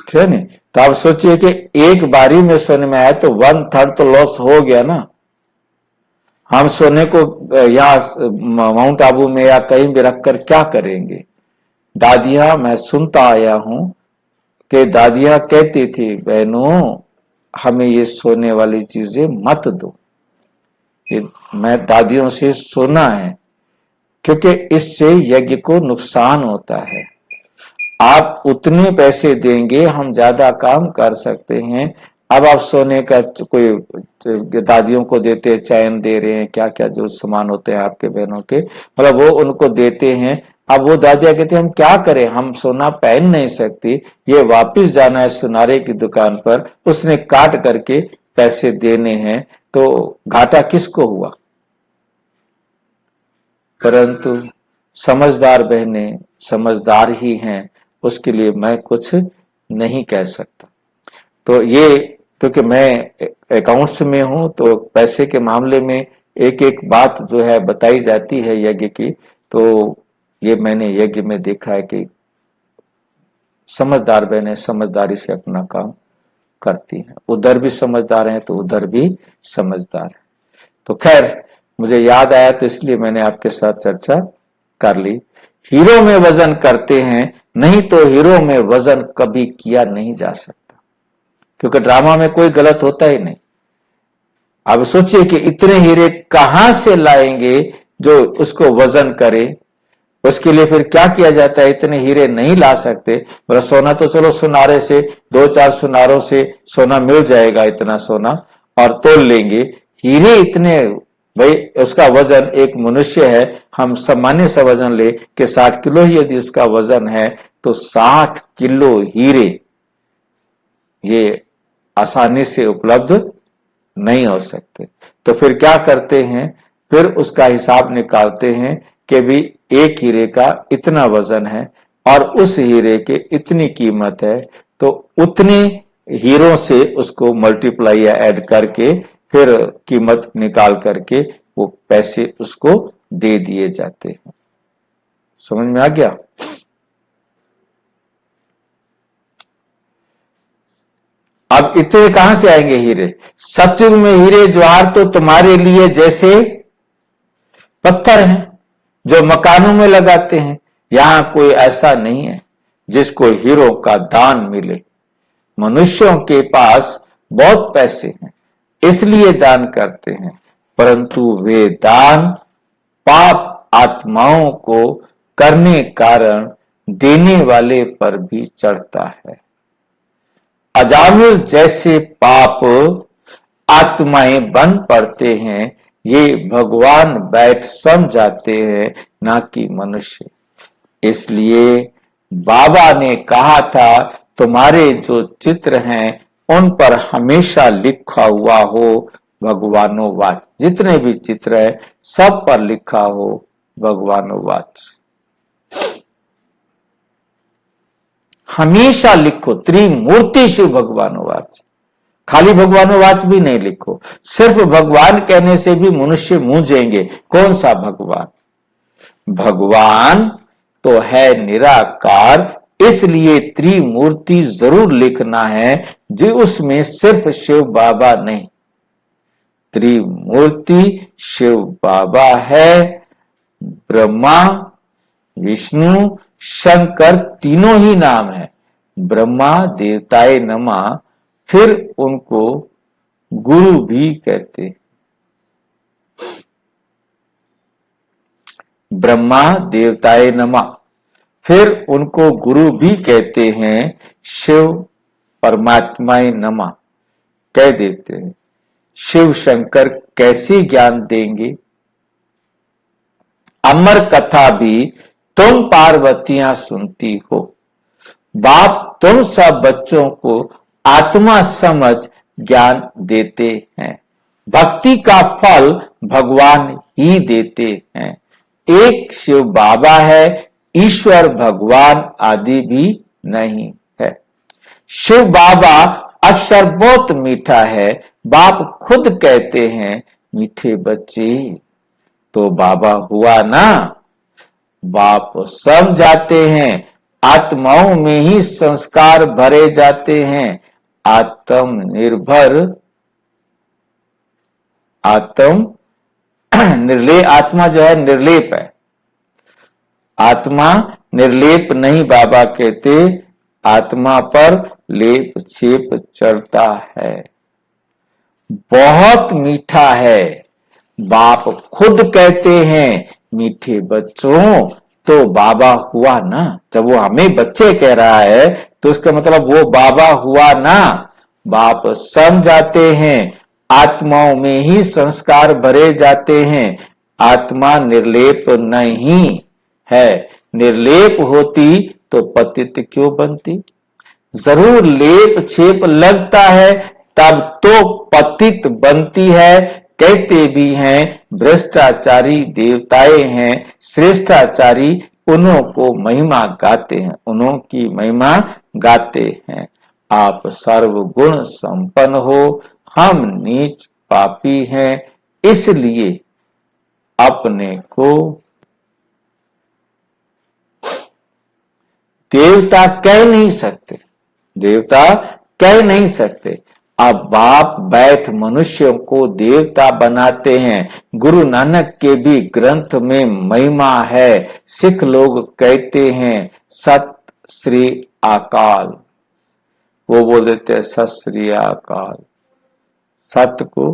ठीक है, नहीं तो आप सोचिए कि एक बारी में सोने में आया तो 1/3 तो लॉस हो गया ना। हम सोने को यहाँ माउंट आबू में या कहीं भी रखकर क्या करेंगे। दादियां, मैं सुनता आया हूं कि दादियां कहती थी बहनों हमें ये सोने वाली चीजें मत दो। ये मैं दादियों से सुना है, क्योंकि इससे यज्ञ को नुकसान होता है। आप उतने पैसे देंगे, हम ज्यादा काम कर सकते हैं। अब आप सोने का कोई दादियों को देते, चैन दे रहे हैं, क्या क्या जो सामान होते हैं आपके बहनों के, मतलब वो उनको देते हैं। अब वो दादिया कहते हैं हम क्या करें, हम सोना पहन नहीं सकती, ये वापिस जाना है सुनारे की दुकान पर, उसने काट करके पैसे देने हैं, तो घाटा किसको हुआ। परंतु समझदार बहनें समझदार ही हैं, उसके लिए मैं कुछ नहीं कह सकता। तो ये क्योंकि मैं अकाउंट्स में हूं, तो पैसे के मामले में एक एक बात जो है बताई जाती है यज्ञ की, तो ये मैंने यज्ञ में देखा है कि समझदार बहनें समझदारी से अपना काम करती हैं। उधर भी समझदार हैं तो उधर भी समझदार है। तो खैर मुझे याद आया तो इसलिए मैंने आपके साथ चर्चा कर ली। हीरो में वजन करते हैं, नहीं तो हीरो में वजन कभी किया नहीं जा सकता, क्योंकि ड्रामा में कोई गलत होता ही नहीं। अब सोचिए कि इतने हीरे कहां से लाएंगे जो उसको वजन करे। उसके लिए फिर क्या किया जाता है, इतने हीरे नहीं ला सकते। बोला सोना तो चलो सुनारे से 2-4 सुनारों से सोना मिल जाएगा, इतना सोना और तोल लेंगे। हीरे इतने, भाई उसका वजन, एक मनुष्य है, हम सामान्य सा वजन ले कि 60 किलो ही यदि उसका वजन है, तो 60 किलो हीरे ये आसानी से उपलब्ध नहीं हो सकते। तो फिर क्या करते हैं, फिर उसका हिसाब निकालते हैं कि भी एक हीरे का इतना वजन है और उस हीरे के इतनी कीमत है, तो उतने हीरों से उसको मल्टीप्लाई या ऐड करके फिर कीमत निकाल करके वो पैसे उसको दे दिए जाते हैं। समझ में आ गया। अब इतने कहां से आएंगे हीरे। सतयुग में हीरे ज्वार तो तुम्हारे लिए जैसे पत्थर हैं जो मकानों में लगाते हैं। यहां कोई ऐसा नहीं है जिसको हीरो का दान मिले। मनुष्यों के पास बहुत पैसे हैं इसलिए दान करते हैं, परंतु वे दान पाप आत्माओं को करने कारण देने वाले पर भी चढ़ता है। अजामिल जैसे पाप आत्माएं बन पड़ते हैं, ये भगवान बैठ सम जाते हैं, ना कि मनुष्य। इसलिए बाबा ने कहा था तुम्हारे जो चित्र हैं उन पर हमेशा लिखा हुआ हो भगवानों वाच। जितने भी चित्र है सब पर लिखा हो भगवान उवाच। हमेशा लिखो त्रिमूर्ति शिव भगवान उवाच। खाली भगवान उवाच भी नहीं लिखो, सिर्फ भगवान कहने से भी मनुष्य मूंझेंगे। कौन सा भगवान? भगवान तो है निराकार, इसलिए त्रिमूर्ति जरूर लिखना है, जो उसमें सिर्फ शिव बाबा नहीं। त्रिमूर्ति शिव बाबा है, ब्रह्मा विष्णु शंकर तीनों ही नाम है। ब्रह्मा देवताए नमः, फिर उनको गुरु भी कहते। ब्रह्मा देवताए नमः, फिर उनको गुरु भी कहते हैं। शिव परमात्माए नमः कह देते हैं। शिव शंकर कैसे ज्ञान देंगे? अमर कथा भी तुम पार्वतियां सुनती हो। बाप तुम सब बच्चों को आत्मा समझ ज्ञान देते हैं। भक्ति का फल भगवान ही देते हैं। एक शिव बाबा है, ईश्वर भगवान आदि भी नहीं है। शिव बाबा अक्षर बहुत मीठा है। बाप खुद कहते हैं, मीठे बच्चे तो बाबा हुआ ना। बाप समझाते हैं, आत्माओं में ही संस्कार भरे जाते हैं। आत्मनिर्भर आत्मा जो है निर्लेप है। आत्मा निर्लेप नहीं बाबा कहते, आत्मा पर लेप छेप चढ़ता है। बहुत मीठा है। बाप खुद कहते हैं, मीठे बच्चों तो बाबा हुआ ना। जब वो हमें बच्चे कह रहा है तो उसका मतलब वो बाबा हुआ ना। बाप समझाते हैं, आत्माओं में ही संस्कार भरे जाते हैं। आत्मा निर्लेप नहीं है। निर्लेप होती तो पतित क्यों बनती? जरूर लेप छेप लगता है, तब तो पतित बनती है। कहते भी हैं, भ्रष्टाचारी देवताएं हैं, श्रेष्ठाचारी उन्हों को महिमा गाते हैं, उन्हों की महिमा गाते हैं। आप सर्वगुण संपन्न हो, हम नीच पापी हैं, इसलिए अपने को देवता कह नहीं सकते। देवता कह नहीं सकते। अब बाप बैठ मनुष्यों को देवता बनाते हैं। गुरु नानक के भी ग्रंथ में महिमा है। सिख लोग कहते हैं सत श्री अकाल, वो बोल देते हैं सत श्री अकाल। सत्य को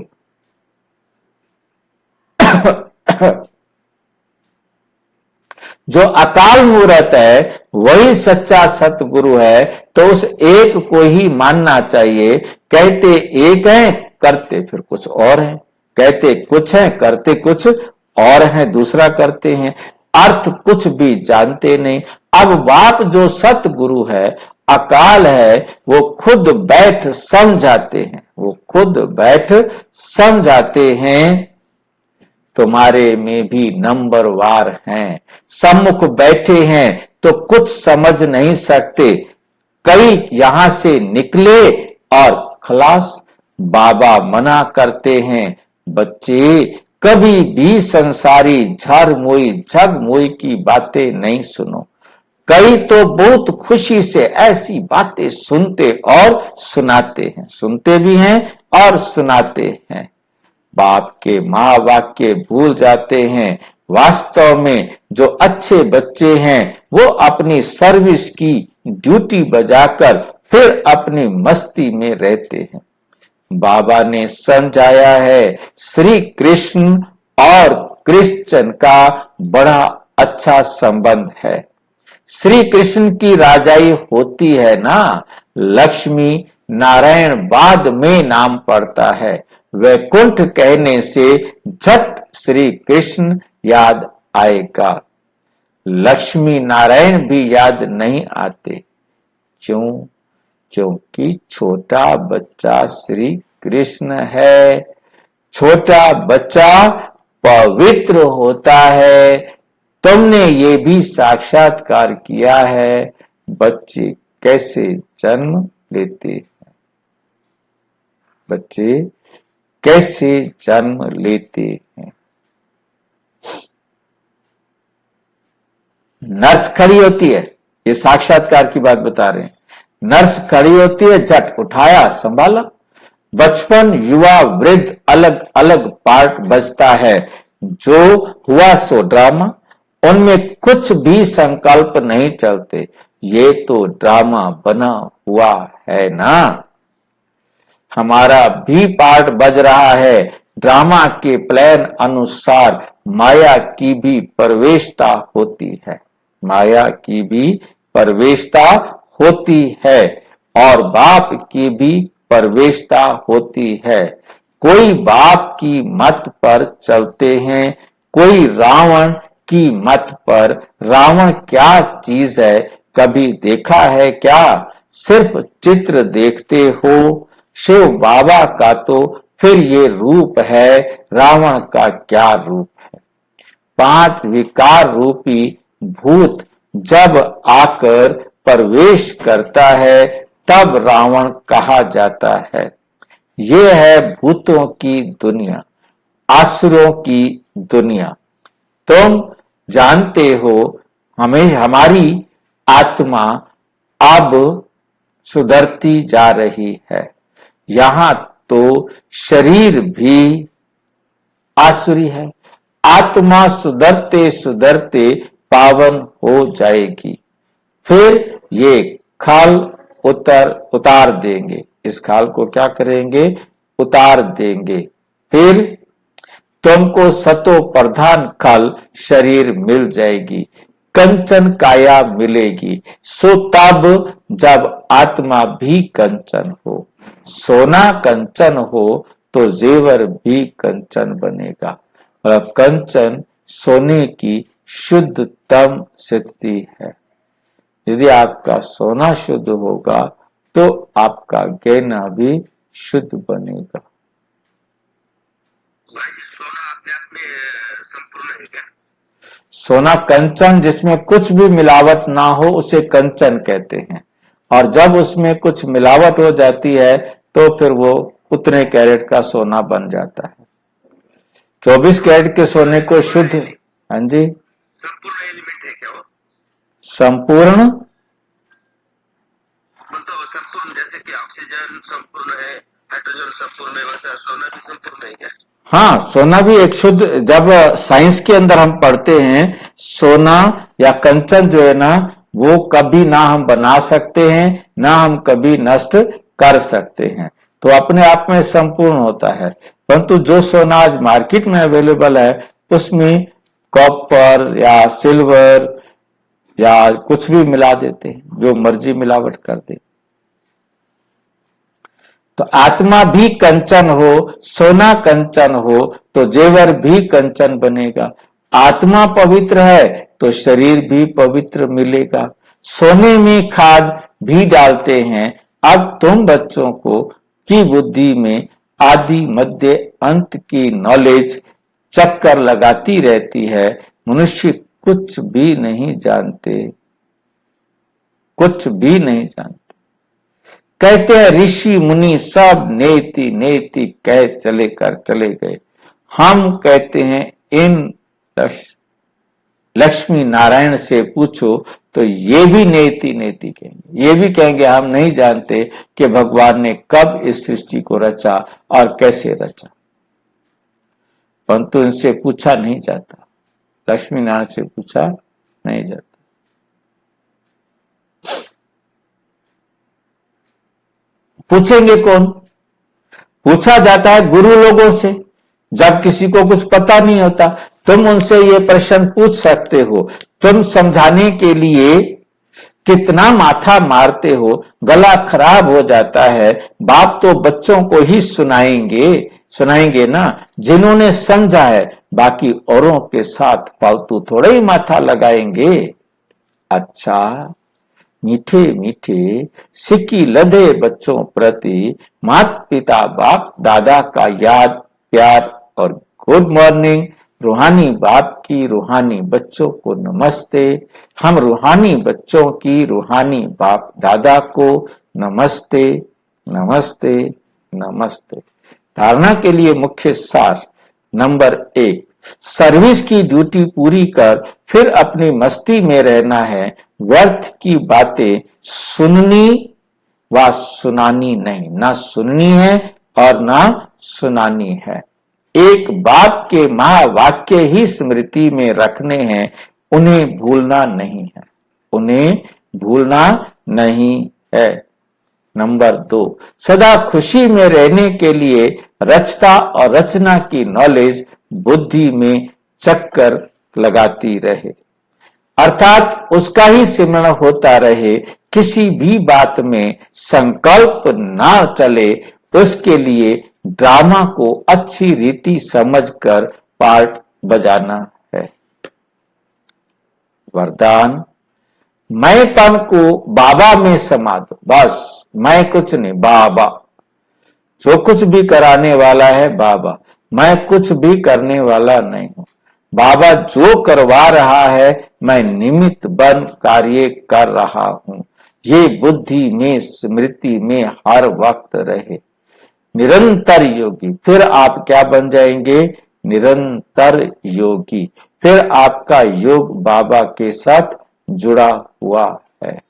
जो अकाल मूर्त है वही सच्चा सतगुरु है, तो उस एक को ही मानना चाहिए। कहते एक हैं, करते फिर कुछ और हैं। कहते कुछ हैं, करते कुछ और हैं, दूसरा करते हैं। अर्थ कुछ भी जानते नहीं। अब बाप जो सतगुरु है, अकाल है, वो खुद बैठ समझाते हैं। वो खुद बैठ समझाते हैं। तुम्हारे में भी नंबरवार हैं। सम्मुख बैठे हैं तो कुछ समझ नहीं सकते। कई यहां से निकले और खलास। बाबा मना करते हैं, बच्चे कभी भी संसारी झर मोई झग मोई की बातें नहीं सुनो। कई तो बहुत खुशी से ऐसी बातें सुनते और सुनाते हैं, सुनते भी हैं और सुनाते हैं। बाप के महावाक्य भूल जाते हैं। वास्तव में जो अच्छे बच्चे हैं वो अपनी सर्विस की ड्यूटी बजाकर फिर अपनी मस्ती में रहते हैं। बाबा ने समझाया है, श्री कृष्ण और क्रिश्चियन का बड़ा अच्छा संबंध है। श्री कृष्ण की राजाई होती है ना, लक्ष्मी नारायण बाद में नाम पड़ता है। वैकुंठ कहने से झट श्री कृष्ण याद आएगा। लक्ष्मी नारायण भी याद नहीं आते। क्यों? क्योंकि छोटा बच्चा श्री कृष्ण है। छोटा बच्चा पवित्र होता है, तुमने ये भी साक्षात्कार किया है बच्चे कैसे जन्म लेते हैं, बच्चे कैसे जन्म लेते हैं। नर्स खड़ी होती है, ये साक्षात्कार की बात बता रहे हैं। नर्स खड़ी होती है, झट उठाया संभाला। बचपन युवा वृद्ध अलग अलग पार्ट बजता है, जो हुआ सो ड्रामा, उनमें कुछ भी संकल्प नहीं चलते, ये तो ड्रामा बना हुआ है ना। हमारा भी पार्ट बज रहा है, ड्रामा के प्लान अनुसार माया की भी प्रवेशता होती है, माया की भी प्रवेशता होती है और बाप की भी प्रवेशता होती है। कोई बाप की मत पर चलते हैं, कोई रावण की मत पर। रावण क्या चीज है, कभी देखा है क्या, सिर्फ चित्र देखते हो। शिव बाबा का तो फिर ये रूप है, रावण का क्या रूप है। 5 विकार रूपी भूत जब आकर प्रवेश करता है तब रावण कहा जाता है। ये है भूतों की दुनिया, आसुरों की दुनिया। तुम जानते हो हमें हमारी आत्मा अब सुधरती जा रही है। यहां तो शरीर भी आसुरी है, आत्मा सुधरते सुधरते पावन हो जाएगी। फिर ये खाल उतार देंगे, इस खाल को क्या करेंगे, उतार देंगे। फिर तुमको सतो प्रधान खाल शरीर मिल जाएगी, कंचन काया मिलेगी। सो तब जब आत्मा भी कंचन हो, सोना कंचन हो तो जेवर भी कंचन बनेगा। और कंचन सोने की शुद्धतम स्थिति है। यदि आपका सोना शुद्ध होगा तो आपका गहना भी शुद्ध बनेगा। सोना अपने आप में संपूर्ण है क्या? सोना कंचन जिसमें कुछ भी मिलावट ना हो उसे कंचन कहते हैं, और जब उसमें कुछ मिलावट हो जाती है तो फिर वो उतने कैरेट का सोना बन जाता है। 24 कैरेट के सोने को शुद्ध, हाँ जी, संपूर्ण एलिमेंट है क्या वो? संपूर्ण मतलब संपूर्ण, जैसे कि ऑक्सीजन संपूर्ण है, हाइड्रोजन संपूर्ण है, वैसा सोना भी संपूर्ण है क्या? हाँ, सोना भी एक शुद्ध, जब साइंस के अंदर हम पढ़ते हैं सोना या कंचन जो है ना, वो कभी ना हम बना सकते हैं ना हम कभी नष्ट कर सकते हैं, तो अपने आप में संपूर्ण होता है। परंतु जो सोना आज मार्केट में अवेलेबल है उसमें कॉपर या सिल्वर या कुछ भी मिला देते हैं, जो मर्जी मिलावट कर दे। तो आत्मा भी कंचन हो, सोना कंचन हो तो जेवर भी कंचन बनेगा। आत्मा पवित्र है तो शरीर भी पवित्र मिलेगा। सोने में खाद भी डालते हैं। अब तुम बच्चों को की बुद्धि में आदि मध्य अंत की नॉलेज चक्कर लगाती रहती है। मनुष्य कुछ भी नहीं जानते, कुछ भी नहीं जानते। कहते हैं ऋषि मुनि सब नेति नेति कह चले गए। हम कहते हैं इन लक्ष्मी नारायण से पूछो तो ये भी नेति नेति कहेंगे, ये भी कहेंगे हम नहीं जानते कि भगवान ने कब इस सृष्टि को रचा और कैसे रचा, परंतु इनसे पूछा नहीं जाता, लक्ष्मी नारायण से पूछा नहीं जाता। पूछेंगे कौन? पूछा जाता है गुरु लोगों से। जब किसी को कुछ पता नहीं होता तुम उनसे ये प्रश्न पूछ सकते हो। तुम समझाने के लिए कितना माथा मारते हो, गला खराब हो जाता है। बाप तो बच्चों को ही सुनाएंगे ना जिन्होंने समझा है, बाकी औरों के साथ फालतू थोड़े ही माथा लगाएंगे। अच्छा, मीठे मीठे सिक्की लदे बच्चों प्रति माता पिता बाप दादा का याद प्यार और गुड मॉर्निंग रूहानी बाप की रूहानी बच्चों को नमस्ते। हम रूहानी बच्चों की रूहानी बाप दादा को नमस्ते, नमस्ते, नमस्ते। धारणा के लिए मुख्य सार नंबर 1, सर्विस की ड्यूटी पूरी कर फिर अपनी मस्ती में रहना है। व्यर्थ की बातें सुननी व सुनानी नहीं, ना सुननी है और ना सुनानी है। एक बाप के महावाक्य ही स्मृति में रखने हैं, उन्हें भूलना नहीं है, उन्हें भूलना नहीं है। नंबर 2, सदा खुशी में रहने के लिए रचता और रचना की नॉलेज बुद्धि में चक्कर लगाती रहे, अर्थात उसका ही सिमरण होता रहे। किसी भी बात में संकल्प ना चले, उसके लिए ड्रामा को अच्छी रीति समझकर पार्ट बजाना है। वरदान, मैंपन को बाबा में समा दो। बस मैं कुछ नहीं, बाबा जो कुछ भी कराने वाला है बाबा, मैं कुछ भी करने वाला नहीं हूं। बाबा जो करवा रहा है मैं निमित्त बन कार्य कर रहा हूं। ये बुद्धि में स्मृति में हर वक्त रहे। निरंतर योगी, फिर आप क्या बन जाएंगे? निरंतर योगी। फिर आपका योग बाबा के साथ जुड़ा हुआ है,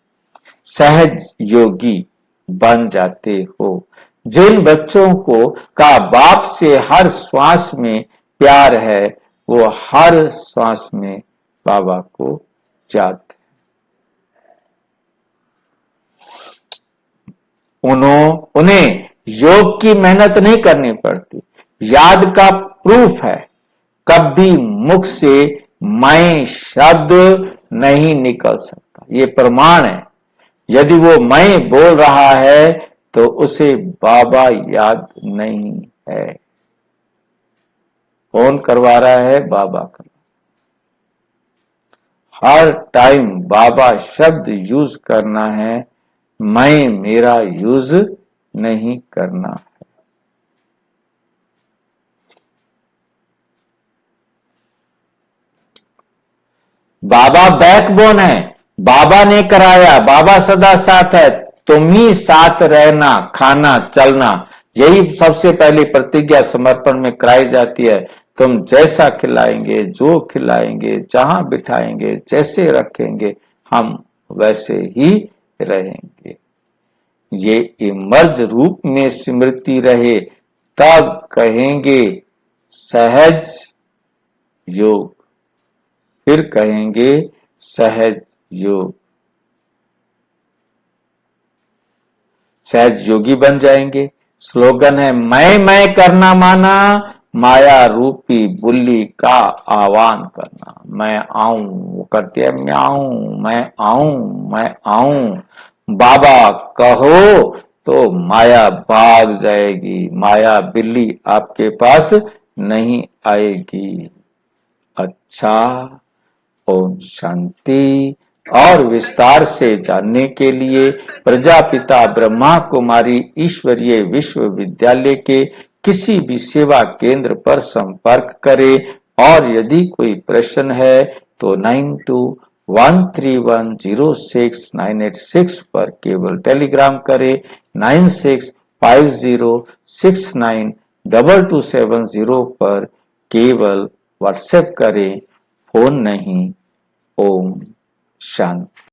सहज योगी बन जाते हो। जिन बच्चों को का बाप से हर श्वास में प्यार है, वो हर श्वास में बाबा को याद। उन्हें योग की मेहनत नहीं करनी पड़ती, याद का प्रूफ है। कभी मुख से मैं शब्द नहीं निकल सकता, ये प्रमाण है। यदि वो मैं बोल रहा है तो उसे बाबा याद नहीं है। कौन करवा रहा है? बाबा करवा। हर टाइम बाबा शब्द यूज करना है, मैं मेरा यूज नहीं करना है। बाबा बैकबोन है, बाबा ने कराया, बाबा सदा साथ है, तुम ही साथ रहना, खाना, चलना। यही सबसे पहली प्रतिज्ञा समर्पण में कराई जाती है। तुम जैसा खिलाएंगे, जो खिलाएंगे, जहां बिठाएंगे, जैसे रखेंगे, हम वैसे ही रहेंगे। ये इमर्ज रूप में स्मृति रहे, तब कहेंगे सहज योग, फिर कहेंगे सहज योग। सहज योगी बन जाएंगे। स्लोगन है, मैं करना माना, माया रूपी बुल्ली का आह्वान करना। मैं आऊं, वो करते हैं मैं आऊं, मैं आऊं, मैं आऊं। बाबा कहो तो माया भाग जाएगी, माया बिल्ली आपके पास नहीं आएगी। अच्छा, ओम शांति। और विस्तार से जानने के लिए प्रजापिता ब्रह्मा कुमारी ईश्वरीय विश्वविद्यालय के किसी भी सेवा केंद्र पर संपर्क करें। और यदि कोई प्रश्न है तो 9213106986 पर केवल टेलीग्राम करें। 9650692270 पर केवल व्हाट्सएप करें, फोन नहीं। ओम शांति।